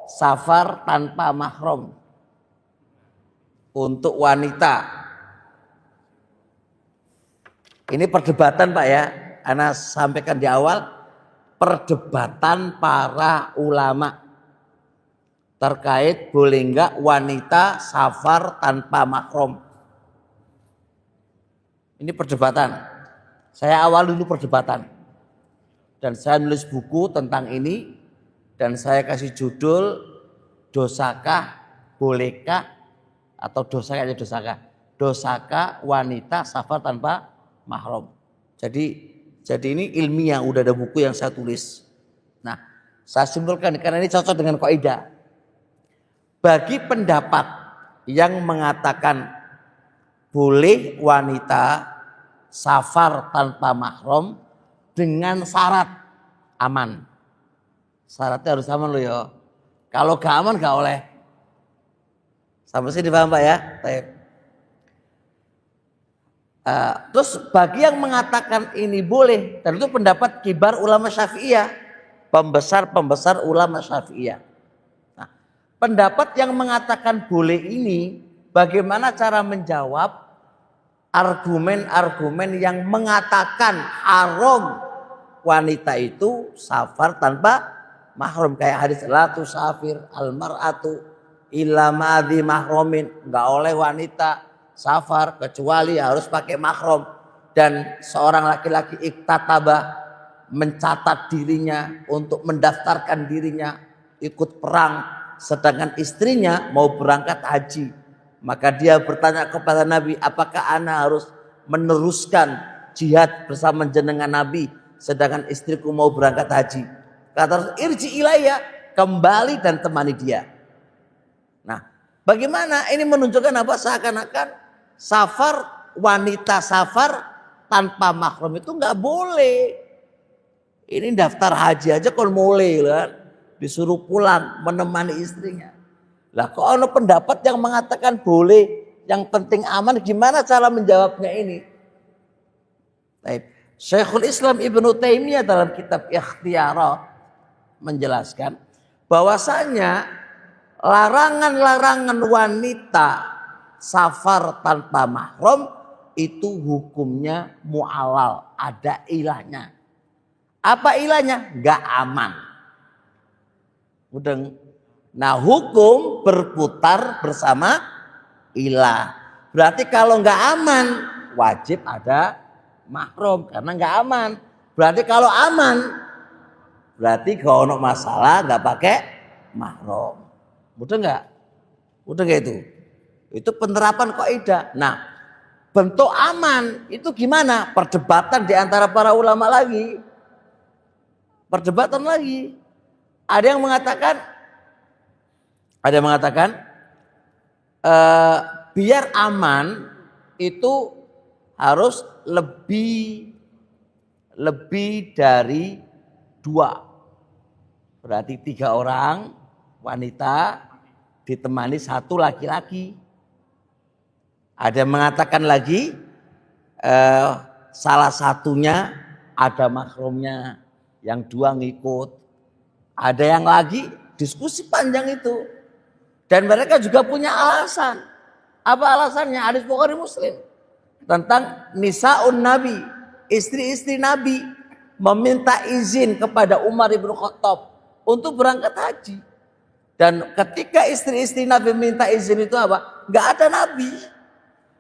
safar tanpa mahram untuk wanita. Ini perdebatan Pak ya, Ana sampaikan di awal, perdebatan para ulama terkait boleh enggak wanita safar tanpa mahram. Ini perdebatan. Saya awal dulu perdebatan. Dan saya nulis buku tentang ini dan saya kasih judul dosakah, bolehkah atau dosakah wanita safar tanpa mahram. Jadi ini ilmiah, udah ada buku yang saya tulis. Nah, saya simpulkan karena ini cocok dengan kaidah. Bagi pendapat yang mengatakan boleh wanita safar tanpa mahram dengan syarat aman. Syaratnya harus aman loh ya. Kalau gak aman gak oleh. Sampai sini paham Pak ya? Terus bagi yang mengatakan ini boleh, dan itu pendapat kibar ulama Syafi'iyah, pembesar ulama Syafi'iyah. Nah, pendapat yang mengatakan boleh ini, bagaimana cara menjawab argumen-argumen yang mengatakan haram wanita itu safar tanpa mahram, kayak hadis la tusafir al-mar'atu illa ma'adhi mahramin, enggak oleh wanita safar kecuali harus pakai mahram, dan seorang laki-laki iktataba mencatat dirinya untuk mendaftarkan dirinya ikut perang sedangkan istrinya mau berangkat haji, maka dia bertanya kepada Nabi, apakah ana harus meneruskan jihad bersama jenengan Nabi sedangkan istriku mau berangkat haji? Kata irji ilayya, kembali dan temani dia. Nah, bagaimana ini menunjukkan apa? Seakan-akan safar, wanita safar tanpa mahram itu nggak boleh. Ini daftar haji aja kalau mulai kan, disuruh pulang menemani istrinya. Lah kok ada pendapat yang mengatakan boleh, yang penting aman, gimana cara menjawabnya ini? Baik. Syekhul Islam Ibnu Taimiyah dalam kitab Ikhtiyarat menjelaskan bahwasanya larangan-larangan wanita safar tanpa mahram itu hukumnya mu'alal, ada ilahnya. Apa ilahnya? Gak aman. Mudeng. Nah, hukum berputar bersama ilah. Berarti kalau gak aman wajib ada mahram karena gak aman. Berarti kalau aman berarti kalau ada masalah gak pakai mahram. Mudah nggak? Mudah nggak itu? Itu penerapan kaidah. Nah, bentuk aman itu gimana? Perdebatan di antara para ulama lagi. Perdebatan lagi. Ada yang mengatakan, biar aman itu harus lebih dari 2. Berarti 3 orang wanita ditemani 1 laki-laki. Ada yang mengatakan lagi salah satunya ada mahramnya, yang 2 ngikut. Ada yang lagi diskusi panjang itu. Dan mereka juga punya alasan. Apa alasannya? Hadis Bukhari Muslim tentang nisaun Nabi, istri-istri Nabi meminta izin kepada Umar ibn Khattab untuk berangkat haji. Dan ketika istri-istri Nabi minta izin itu apa? Gak ada Nabi.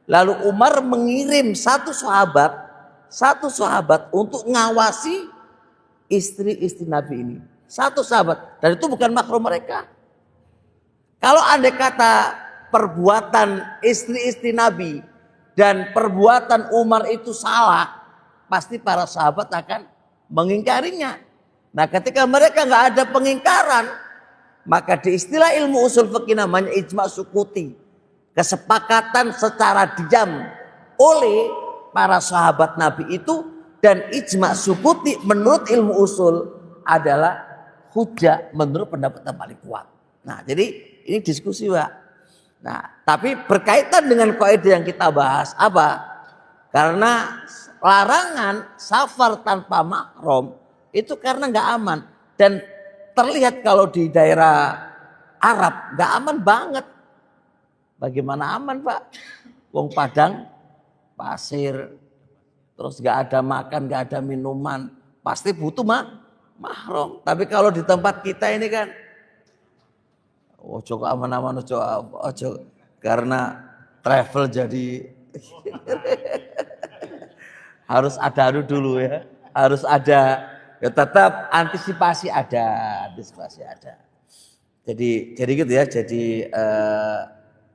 Lalu Umar mengirim satu sahabat untuk ngawasi istri-istri Nabi ini. Satu sahabat. Dan itu bukan mahram mereka. Kalau andai kata perbuatan istri-istri Nabi dan perbuatan Umar itu salah, pasti para sahabat akan mengingkarinya. Nah, ketika mereka nggak ada pengingkaran, maka di istilah ilmu usul fikih namanya ijma sukuti, kesepakatan secara diam oleh para sahabat Nabi itu, dan ijma sukuti menurut ilmu usul adalah hujjah menurut pendapat yang paling kuat. Nah, jadi ini diskusi Pak. Nah, tapi berkaitan dengan kaidah yang kita bahas apa? Karena larangan safar tanpa mahram itu karena nggak aman, dan terlihat kalau di daerah Arab, nggak aman banget. Bagaimana aman Pak? Wong Padang pasir, terus nggak ada makan, nggak ada minuman, pasti butuh mahram. Tapi kalau di tempat kita ini kan, ojo aman-aman, ojo karena travel jadi harus ada dulu ya, harus ada. Ya tetap antisipasi ada. Jadi gitu ya. Jadi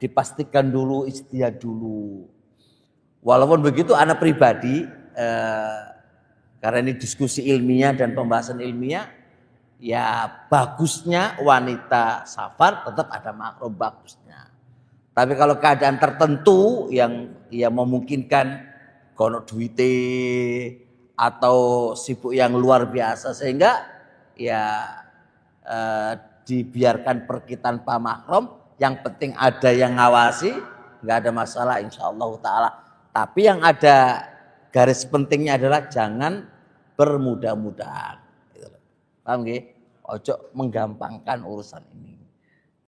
dipastikan dulu, istihad dulu. Walaupun begitu, anak pribadi karena ini diskusi ilmiah dan pembahasan ilmiah, ya bagusnya wanita safar tetap ada mahram bagusnya. Tapi kalau keadaan tertentu yang memungkinkan kono duite atau sibuk yang luar biasa sehingga ya dibiarkan pergi tanpa mahram, yang penting ada yang ngawasi, nggak ada masalah insyaallah taala. Tapi yang ada garis pentingnya adalah jangan bermudah-mudahan. Paham nggih? Ojo menggampangkan urusan ini.